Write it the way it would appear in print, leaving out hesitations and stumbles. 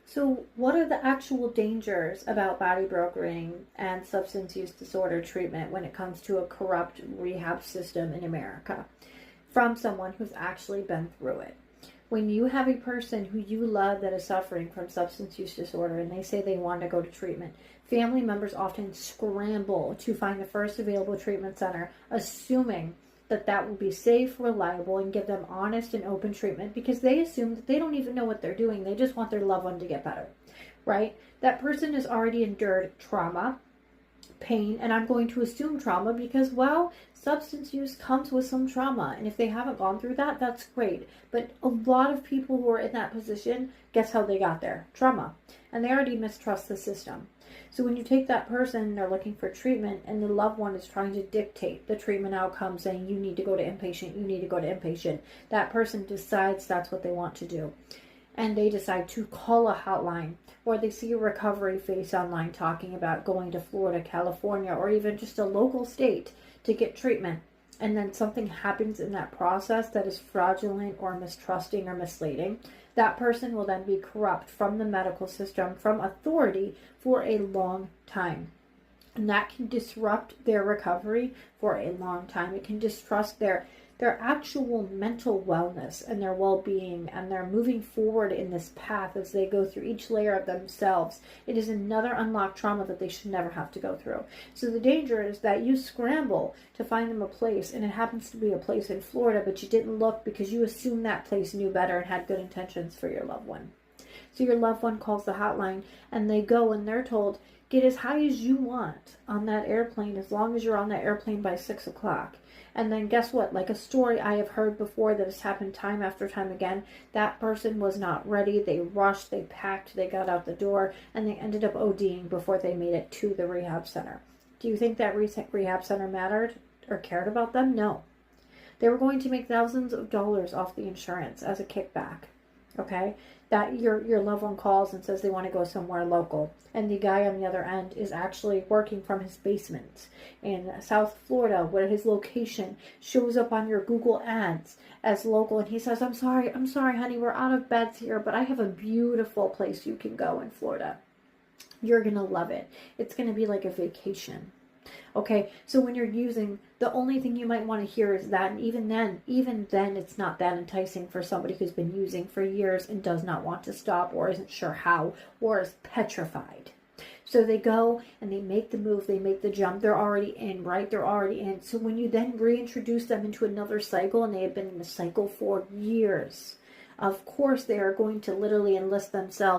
So, what are the actual dangers about body brokering and substance use disorder treatment when it comes to a corrupt rehab system in America from someone who's actually been through it? When you have a person who you love that is suffering from substance use disorder and they say they want to go to treatment, family members often scramble to find the first available treatment center, assuming that that will be safe, reliable, and give them honest and open treatment because they assume that they don't even know what they're doing. They just want their loved one to get better, right? That person has already endured trauma, pain, and I'm going to assume trauma because, well, substance use comes with some trauma. And if they haven't gone through that, that's great. But a lot of people who are in that position, guess how they got there? Trauma. And they already mistrust the system. So when you take that person and they're looking for treatment and the loved one is trying to dictate the treatment outcome, saying you need to go to inpatient, you need to go to inpatient, that person decides that's what they want to do. And they decide to call a hotline, or they see a recovery face online talking about going to Florida, California, or even just a local state to get treatment. And then something happens in that process that is fraudulent or mistrusting or misleading. That person will then be corrupt from the medical system, from authority for a long time. And that can disrupt their recovery for a long time. It can distrust their actual mental wellness and their well-being, and they're moving forward in this path as they go through each layer of themselves. It is another unlocked trauma that they should never have to go through. So the danger is that you scramble to find them a place, and it happens to be a place in Florida, but you didn't look because you assumed that place knew better and had good intentions for your loved one. So your loved one calls the hotline, and they go and they're told, get as high as you want on that airplane as long as you're on that airplane by 6 o'clock. And then guess what? Like a story I have heard before that has happened time after time again, that person was not ready. They rushed, they packed, they got out the door, and they ended up ODing before they made it to the rehab center. Do you think that rehab center mattered or cared about them? No. They were going to make thousands of dollars off the insurance as a kickback. Okay? That your loved one calls and says they want to go somewhere local, and the guy on the other end is actually working from his basement in South Florida, where his location shows up on your Google ads as local, and he says, I'm sorry, honey, we're out of beds here, but I have a beautiful place you can go in Florida. You're gonna love it. It's gonna be like a vacation. Okay, so when you're using, the only thing you might want to hear is that, and even then, it's not that enticing for somebody who's been using for years and does not want to stop, or isn't sure how, or is petrified. So they go and they make the move, they make the jump, they're already in, right? They're already in. So when you then reintroduce them into another cycle, and they have been in the cycle for years, of course they are going to literally enlist themselves